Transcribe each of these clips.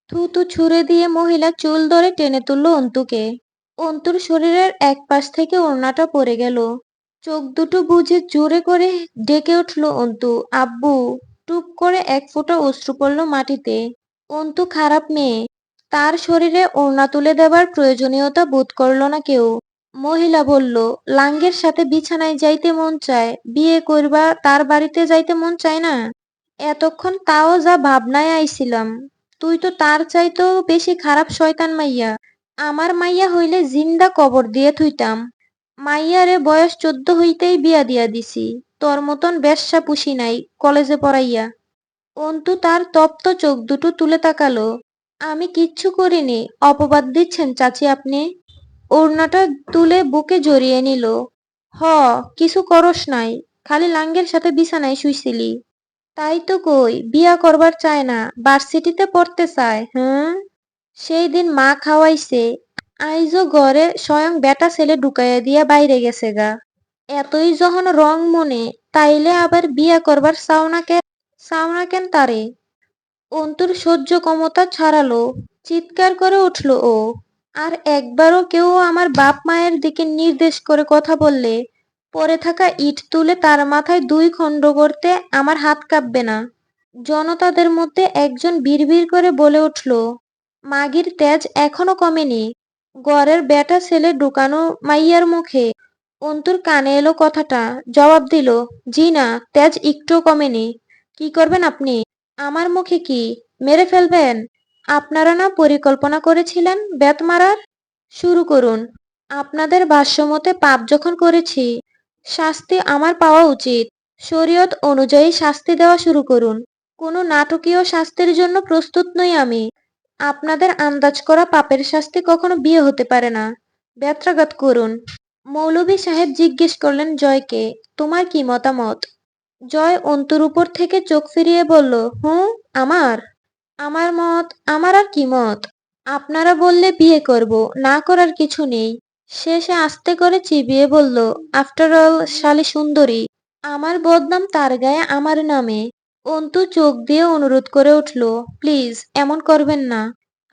থুতু ছুঁড়ে দিয়ে মহিলা চুল ধরে টেনে তুলল অন্তুকে। অন্তুর শরীরের এক পাশ থেকে ওড়নাটা পড়ে গেল। চোখ দুটো বুজে জোরে করে ডেকে উঠল অন্তু, আব্বু। টুপ করে এক ফোঁটা অশ্রু পড়ল মাটিতে। অন্তু খারাপ মেয়ে। তার শরীরে ওড়না তুলে দেবার প্রয়োজনীয়তা বোধ করল না কেউ। মহিলা বলল, লাঙ্গের সাথে বিছানায় যাইতে মন চায়, বিয়ে করবা তার বাড়িতে যাইতে মন চায় না? এতক্ষণ তাও যা ভাবনায় আইছিলাম। তুই তো তার চাইতেও বেশি খারাপ শয়তান মাইয়া। আমার মাইয়া হইলে জিন্দা কবর দিয়ে থুইতাম। মাইয়ারে বয়স 14 হইতেই বিয়া দিয়া দিছি। তোর মতন বেশ্যা পুষি নাই কলেজে পড়াইয়া। অন্তু তার তপ্ত চোখ দুটো তুলে তাকালো। আমি কিচ্ছু করিনি। অপবাদ দিচ্ছেন চাচি আপনি? ওড়নাটা তুলে বুকে জড়িয়ে নিল। হ, কিছু করস নাই। খালি লাঙ্গের সাথে বিছানায় শুইছিলি। তাই তো কই, বিয়া করবার চায় না, ভার্সিটিতে পড়তে চায়। হুম, সেই দিন মা খাওয়াইছে, আইজো ঘরে স্বয়ং বেটা ছেলে ঢুকাইয়া দিয়া বাইরে গেছে গা। এতই যখন রং মনে, তাইলে আবার বিয়া করবার চাও না কেন তারে? অন্তুর সহ্য ক্ষমতা ছাড়ালো। চিৎকার করে উঠল ও। আর একবারও কেউ আমার বাপ মায়ের দিকে নির্দেশ করে কথা বললে পড়ে থাকা ইট তুলে তার মাথায় 2 খণ্ড করতে আমার হাত কাঁপবে না। জনতাদের মধ্যে একজন বিড়বিড় করে বলে উঠল, মাগির তেজ এখনো কমেনি। ঘরের বেটা ছেলে ঢুকানো মাইয়ার মুখে। অন্তুর কানে এলো কথাটা। জবাব দিল, জি না, তেজ একটুও কমেনি। কি করবেন আপনি? আমার মুখে কি মেরে ফেলবেন? আপনারা না পরিকল্পনা করেছিলেন বেত মারার? শুরু করুন। আপনাদের ভাষ্যমতে পাপ যখন করেছি, শাস্তি আমার পাওয়া উচিত। শরীয়ত অনুযায়ী শাস্তি দেওয়া শুরু করুন। কোনো নাটকীয় শাস্তির জন্য প্রস্তুত নই আমি। আপনাদের আন্দাজ করা পাপের শাস্তি কখনো বিয়ে হতে পারে না। ব্যত্রাঘাত করুন। মৌলভী সাহেব জিজ্ঞেস করলেন জয়কে, তোমার কি মতামত? জয় অন্তুর উপর থেকে চোখ ফিরিয়ে বলল, হুঁ, আমার আমার মত? আমার আর কি মত? আপনারা বললে বিয়ে করব, না করার কিছু নেই। শেষে আস্তে করে চিবিয়ে বলল, আফটার অল শালী সুন্দরী। আমার বদনাম তার গায়ে আমার নামে। অন্তু চোখ দিয়ে অনুরোধ করে উঠল, প্লিজ এমন করবেন না।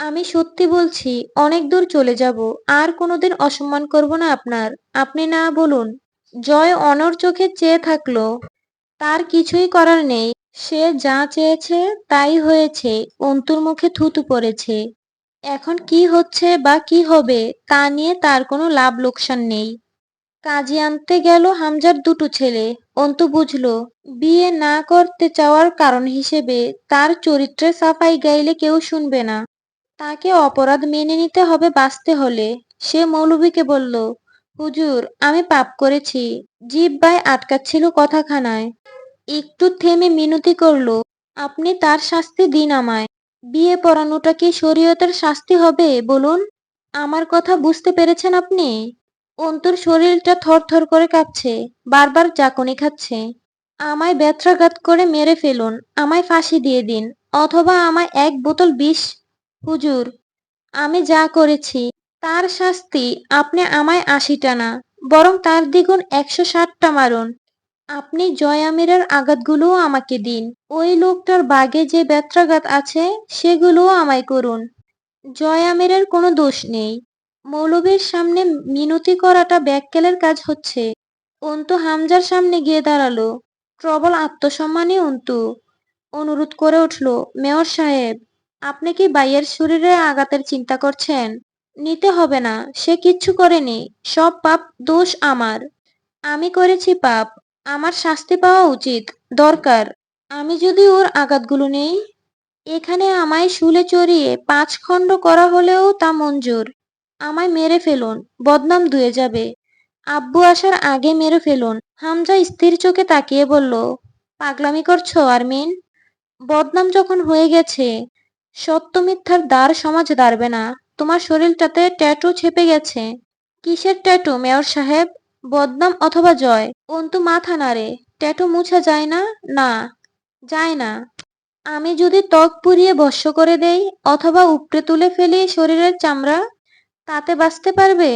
আমি সত্যি বলছি, অনেক দূর চলে যাব, আর কোনোদিন অসম্মান করব না আপনার। আপনি না বলুন। জয় অনড় চোখে চেয়ে থাকলো। তার কিছুই করার নেই। সে যা চেয়েছে তাই হয়েছে। অন্তুর মুখে থুথু পড়েছে। এখন কি হচ্ছে বা কি হবে তা নিয়ে তার কোনো লাভ লোকসান নেই। কাজী আনতে গেল হামজার দুটো ছেলে। অন্তু বুঝল, বিয়ে না করতে চাওয়ার কারণ হিসেবে তার চরিত্রে সাফাই গাইলে কেউ শুনবে না। তাকে অপরাধ মেনে নিতে হবে বাঁচতে হলে। সে মৌলভীকে বলল, হুজুর, আমি পাপ করেছি। জিহ্বায় আটকাচ্ছিল কথাখানায়। একটু থেমে মিনতি করল, আপনি তার শাস্তি দিন আমায়। বিয়ে পড়ানোটা কি শরীয়তের শাস্তি হবে বলুন? আমার কথা বুঝতে পেরেছেন আপনি? অন্তুর শরীরটা থরথর করে কাঁপছে, বারবার জাঁকুনি খাচ্ছে। আমায় ব্যত্রাঘাত করে মেরে ফেলুন, আমায় ফাঁসি দিয়ে দিন, অথবা আমায় 1 বোতল বিষ। হুজুর, আমি যা করেছি তার শাস্তি আপনি আমায় 80টা না, বরং তার দ্বিগুণ 160টা মারুন। আপনি জয় আমিরের আঘাতগুলোও আমাকে দিন। ওই লোকটার বাগে যে ব্যত্রাঘাত আছে সেগুলোও আমায় করুন। জয় আমিরের কোনো দোষ নেই। মৌলভীর সামনে মিনতি করাটা ব্যাককেলের কাজ হচ্ছে। অন্তু হামজার সামনে গিয়ে দাঁড়ালো। প্রবল আত্মসম্মানী অন্তু। অনুরোধ করে উঠল, মেয়র সাহেব, আপনি কি ভাইয়ের শরীরে আঘাতের চিন্তা করছেন? নিতে হবে না, সে কিচ্ছু করেনি। সব পাপ দোষ আমার। আমি করেছি পাপ। আমার শাস্তি পাওয়া উচিত, দরকার। আমি যদি ওর আঘাতগুলো নেই, এখানে আমায় শুলে চড়িয়ে 5 খণ্ড করা হলেও তা মঞ্জুর। আমায় মেরে ফেলুন, বদনাম ধুয়ে যাবে। আব্বু আসার আগে মেরে ফেলুন। হামজা স্থির চোখে তাকিয়ে বলল, পাগলামি করছো আরমিন? বদনাম যখন হয়ে গেছে, সত্য মিথ্যার দ্বার সমাজ দাঁড়বে না। তোমার শরীরটাতে ট্যাটু ছেপে গেছে। কিসের ট্যাটু মেয়র সাহেব? বদনাম অথবা জয়? অন্তু মাথা নাড়ে। ট্যাটু মুছা যায় না? না, যায় না। আমি যদি ত্বক পুড়িয়ে ভস্ম করে দেই, অথবা উপড়ে তুলে ফেলি শরীরের চামড়া, তাতে বাঁচতে পারবে?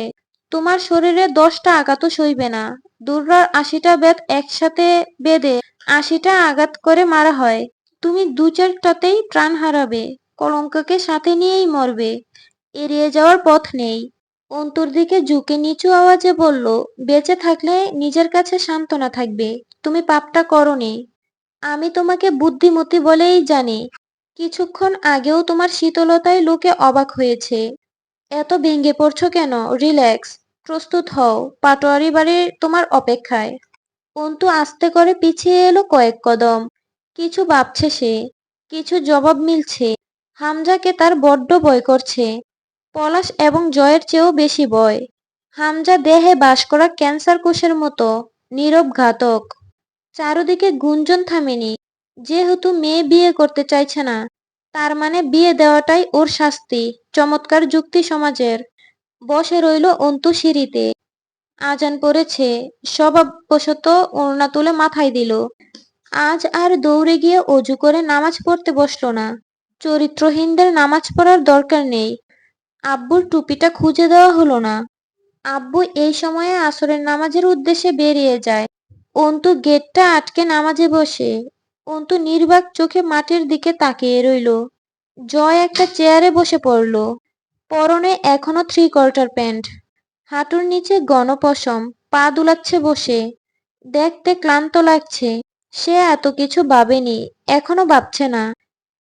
তোমার শরীরে 10টা আঘাতও সইবে না। দুর্রার 80টা বেত একসাথে বেঁধে 80টা আঘাত করে মারা হয়। তুমি 2-4টাতেই প্রাণ হারাবে। কলঙ্ককে সাথে নিয়েই মরবে। এড়িয়ে যাওয়ার পথ নেই। অন্তুর দিকে ঝুঁকে নিচু আওয়াজে বলল, বেঁচে থাকলে নিজের কাছে সান্ত্বনা থাকবে, তুমি পাপটা করোনি। আমি তোমাকে বুদ্ধিমতী বলেই জানি। কিছুক্ষণ আগেও তোমার শীতলতায় লোকে অবাক হয়েছে। এত ভেঙে পড়ছো কেন? রিল্যাক্স। প্রস্তুত হও, পাটোয়ারি বাড়ি তোমার অপেক্ষায়। অন্তু আস্তে করে পিছিয়ে এলো কয়েক কদম। কিছু ভাবছে সে, কিছু জবাব মিলছে। হামজাকে তার বড্ড ভয় করছে। পলাশ এবং জয়ের চেয়েও বেশি ভয়। হামজা দেহে বাস করা ক্যান্সার কোষের মতো, নীরব ঘাতক। চারদিকে গুঞ্জন থামেনি। যেহেতু মেয়ে বিয়ে করতে চাইছে না, তার মানে বিয়ে দেওয়াটাই ওর শাস্তি। চমৎকার যুক্তি সমাজের। বসে রইল অন্তু সিঁড়িতে। আজান পড়েছে। স্বভাববশত ওড়না তুলে মাথায় দিল। আজ আর দৌড়ে গিয়ে অজু করে নামাজ পড়তে বসলো না। চরিত্রহীনদের নামাজ পড়ার দরকার নেই। আব্বুর টুপিটা খুঁজে দেওয়া হলো না। আব্বু এই সময়ে আসরের নামাজের উদ্দেশ্যে বেরিয়ে যায়। অন্তু গেটটা আটকে নামাজে বসে। অন্তু নির্বাক চোখে মাটির দিকে তাকিয়ে রইল। জয় একটা চেয়ারে বসে পড়ল। পরনে এখনো 3/4 প্যান্ট। হাঁটুর নিচে ঘন পশম। পা দুলাচ্ছে বসে। দেখতে ক্লান্ত লাগছে। সে এত কিছু ভাবেনি, এখনো ভাবছে না।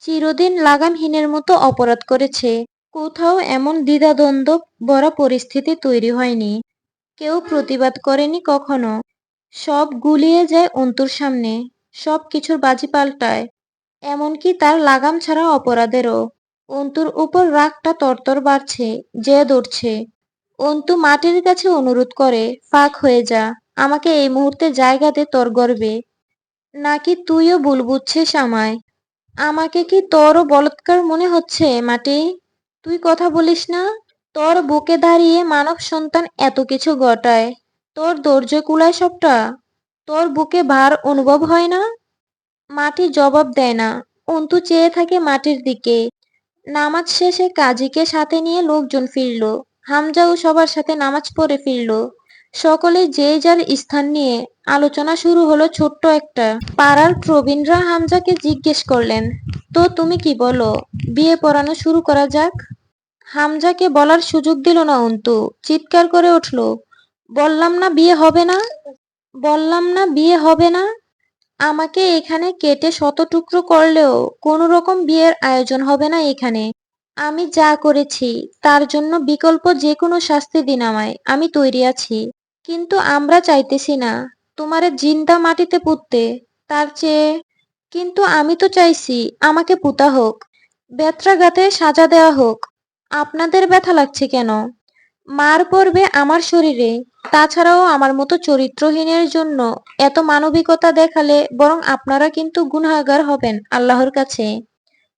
চিরদিন লাগামহীনের মতো অপরাধ করেছে। কোথাও এমন দ্বিধাদ্বন্দ্ব ভরা পরিস্থিতি তৈরি হয়নি। কেউ প্রতিবাদ করেনি কখনো। সব গুলিয়ে যায় অন্তুর সামনে। সব কিছুর বাজি পাল্টায়। এমনকি তার লাগাম ছাড়া অপরাধেরও। অন্তুর উপর রাগটা তরতর বাড়ছে, জেদ উঠছে। অন্তু মাটির কাছে অনুরোধ করে, ফাঁক হয়ে যা। আমাকে এই মুহূর্তে জায়গা দে তোর গর্বে। নাকি তুইও ভুল বুঝছিস আমায়? আমাকে কি তোরও বলৎকার মনে হচ্ছে মাটি? তুই কথা বলিস না? তোর বুকে দাঁড়িয়ে মানব সন্তান এত কিছু ঘটায়। তোর ধৈর্য কুলায় সবটা? তোর বুকে ভার অনুভব হয় না? মাটি জবাব দেয় না। অন্তু চেয়ে থাকে মাটির দিকে। নামাজ শেষে কাজীকে সাথে নিয়ে লোকজন ফিরল। হামজাও সবার সাথে নামাজ পড়ে ফিরল। সকলে যে যার স্থান নিয়ে আলোচনা শুরু হলো ছোট্ট একটা। পাড়ার প্রবীণরা হামজাকে জিজ্ঞেস করলেন, তো তুমি কি বলো, বিয়ে পড়ানো শুরু করা যাক? হামজাকে বলার সুযোগ দিল না অন্তু। চিৎকার করে উঠল, বললাম না বিয়ে হবে না! বললাম না বিয়ে হবে না! আমাকে এখানে কেটে শত টুকরো করলেও কোনো রকম বিয়ের আয়োজন হবে না এখানে। আমি যা করেছি তার জন্য বিকল্প যে কোনো শাস্তি দিন আমায়, আমি তৈরি আছি। কিন্তু আমরা চাইতেছি না তোমারে জিন্দা মাটিতে পুঁততে। তার চেয়ে কিন্তু আমি তো চাইছি আমাকে পুঁতা হোক, বেত্রাঘাতে সাজা দেওয়া হোক। আপনাদের ব্যথা লাগছে কেন? মার পড়বে আমার শরীরে। তাছাড়াও আমার মতো চরিত্রহীনের জন্য এত মানবিকতা দেখালে বরং আপনারা কিন্তু গুনাহগার হবেন আল্লাহর কাছে।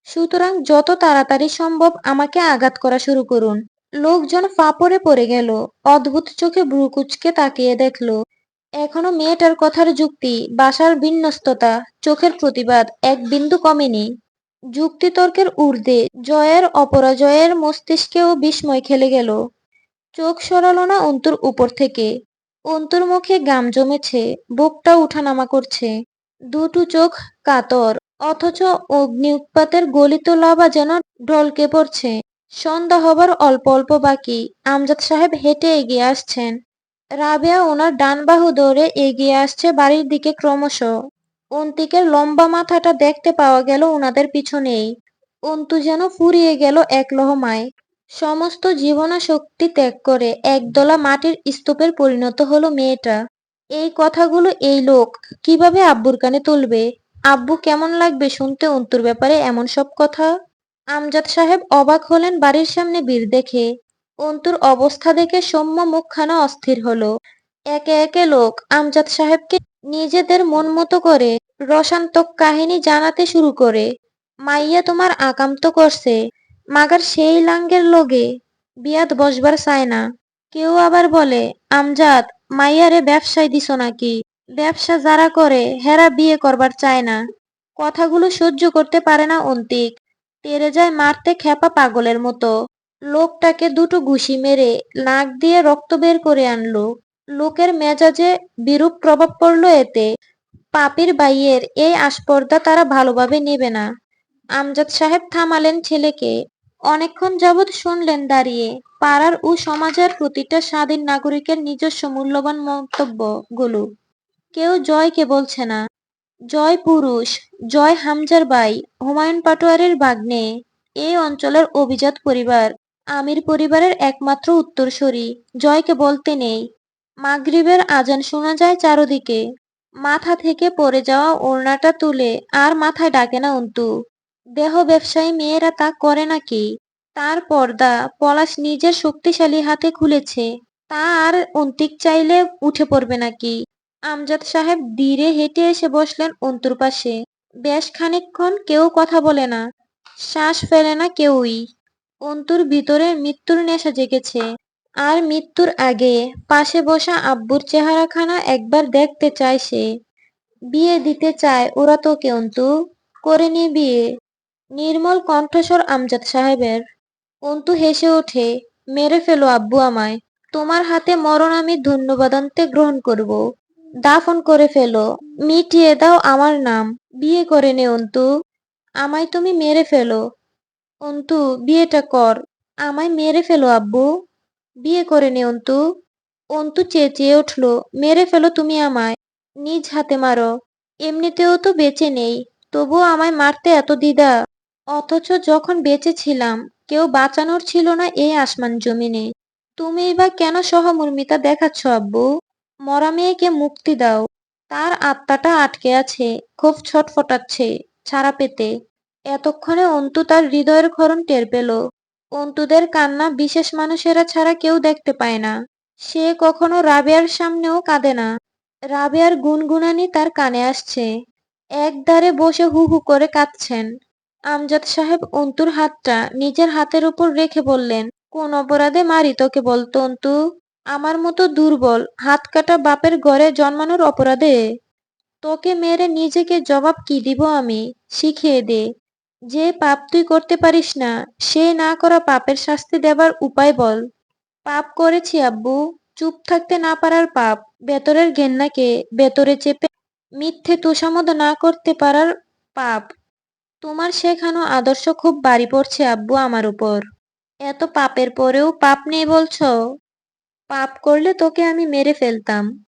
সুতরাং যত তাড়াতাড়ি সম্ভব আমাকে আঘাত করা শুরু করুন। লোকজন ফাঁপড়ে পড়ে গেল। অদ্ভুত চোখে ভ্রু কুঁচকে তাকিয়ে দেখল। এখনো মেয়েটার কথার যুক্তি, ভাষার বিন্যস্ততা, চোখের প্রতিবাদ এক বিন্দু কমেনি। যুক্তিতর্কের ঊর্ধ্বে জয়ের অপরাজয়ের মস্তিষ্কেও বিস্ময় খেলে গেল। চোখ সরালো না অন্তুর উপর থেকে। অন্তুর মুখে ঘাম জমেছে, বুকটা উঠানামা করছে। দুটো চোখ কাতর, অথচ অগ্নি উৎপাতের গলিত লাভা যেন ঢলকে পড়ছে। সন্ধ্যা হবার অল্প অল্প বাকি। আমজাদ সাহেব হেঁটে এগিয়ে আসছেন। রাবেয়া ওনার ডান বাহু ধরে এগিয়ে আসছে বাড়ির দিকে ক্রমশ। অন্তিকের লম্বা মাথাটা দেখতে পাওয়া গেল ওনাদের পিছনেই। অন্তু যেন ফুরিয়ে গেল এক লহমায়। সমস্ত জীবনাশক্তি ত্যাগ করে একদলা মাটির স্তূপের পরিণত হলো মেয়েটা। এই কথাগুলো এই লোক কিভাবে আব্বুর কানে তুলবে? আব্বু কেমন লাগবে শুনতে অন্তুর ব্যাপারে এমন সব কথা? আমজাদ সাহেব অবাক হলেন বাড়ির সামনে ভিড় দেখে। অন্তুর অবস্থা দেখে সৌম্য মুখখানা অস্থির হলো। একে একে লোক আমজাদ সাহেবকে নিজেদের মন মতো করে রসান্তক কাহিনী জানাতে শুরু করে। মাইয়া তোমার আকাম তো করছে, মাগার সেই লাঙ্গের লগে বিয়াত বসবার চায় না। কেউ আবার বলে, আমজাদ মাইয়ারে ব্যবসায় দিছ নাকি? ব্যবসা যারা করে হেরা বিয়ে করবার চায় না। কথাগুলো সহ্য করতে পারে না অন্তিক। তেড়ে যায় মারতে খেপা পাগলের মতো। লোকটাকে দুটো ঘুষি মেরে নাক দিয়ে রক্ত বের করে আনলো। লোকের মেজাজে বিরূপ প্রভাব পড়লো এতে। পাপীর বাইয়ের এই আস্পর্ধা তারা ভালোভাবে নেবে না। আমজাদ সাহেব থামালেন ছেলেকে। অনেকক্ষণ যাবৎ শুনলেন দাঁড়িয়ে। পাড়ার ও সমাজের প্রতিটা স্বাধীন নাগরিকের নিজস্ব মূল্যবান মন্তব্যগুলো। কেউ জয়কে বলছে না। জয় পুরুষ, জয় হামজার ভাই, হুমায়ুন পাটোয়ারির ভাগ্নে, এই অঞ্চলের অভিজাত পরিবার, আমির পরিবারের একমাত্র উত্তরসূরি, জয়কে বলতে নেই। মাগরিবের আজান শোনা যায় চারদিকে। মাথা থেকে পড়ে যাওয়া ওড়নাটা তুলে আর মাথায় ডাকে না অন্তু। দেহ ব্যবসায়ী মেয়েরা তা করে নাকি? তার পর্দা পলাশ নিজের শক্তিশালী হাতে খুলেছে। তা আর অন্তিক চাইলে উঠে পড়বে নাকি? আমজাদ সাহেব ধীরে হেঁটে এসে বসলেন অন্তুর পাশে। বেশ খানিকক্ষণ কেউ কথা বলে না, শ্বাস ফেলে না কেউই। অন্তুর ভিতরে মৃত্যুর নেশা জেগেছে। আর মৃত্যুর আগে পাশে বসা আব্বুর চেহারাখানা একবার দেখতে চায় সে। বিয়ে দিতে চায় ওরা তোকে অন্তু, করে নে বিয়ে। নির্মল কণ্ঠস্বর আমজাদ সাহেবের। অন্তু হেসে ওঠে। মেরে ফেলো আব্বু আমায়। তোমার হাতে মরণ আমি ধন্যবাদান্তে গ্রহণ করব। দাফন করে ফেলো, মিটিয়ে দাও আমার নাম। বিয়ে করে নে অন্তু, আমায় তুমি মেরে ফেলো। অন্তু, বিয়েটা কর। আমায় মেরে ফেলো আব্বু, বিয়ে করে নে অন্তু। অন্তু চেঁচিয়ে উঠল, মেরে ফেলো তুমি আমায়, নিজ হাতে মারো। এমনিতেও তো বেঁচে নেই, তবুও আমায় মারতে এত দ্বিধা। অথচ যখন বেঁচে ছিলাম কেউ বাঁচানোর ছিল না এই আসমান জমিনে। তুমিই বা কেন সহমর্মিতা দেখাচ্ছ আব্বু? মরা মেয়েকে মুক্তি দাও। তার আত্মাটা আটকে আছে, খুব ছটফটাচ্ছে ছাড়া পেতে। এতক্ষণে অন্তু তার হৃদয়ের ক্ষরণ টের পেল। অন্তুদের কান্না বিশেষ মানুষেরা ছাড়া কেউ দেখতে পায় না। সে কখনো রাবেয়ার সামনেও কাঁদে না। রাবেয়ার গুনগুনানি তার কানে আসছে। একধারে বসে হু হু করে কাঁদছেন। আমজাদ সাহেব অন্তুর হাতটা নিজের হাতের উপর রেখে বললেন, কোন অপরাধে মারি তোকে বলতো অন্তু? আমার মতো দুর্বল হাত কাটা বাপের ঘরে জন্মানোর অপরাধে? তোকে মেরে নিজেকে জবাব কি দিব আমি? শিখিয়ে দে। যে পাপ তুই করতে পারিস না, সে না করা পাপের শাস্তি দেবার উপায় বল। পাপ করেছি আব্বু, চুপ থাকতে না পারার পাপ, ভেতরের ঘেন্নাকে ভেতরে চেপে মিথ্যে তোষামোদ না করতে পারার পাপ। তোমার শেখানো আদর্শ খুব ভারী পড়ছে আব্বু আমার উপর। এত পাপের পরেও পাপ নেই বলছো? পাপ করলে তোকে আমি মেরে ফেলতাম।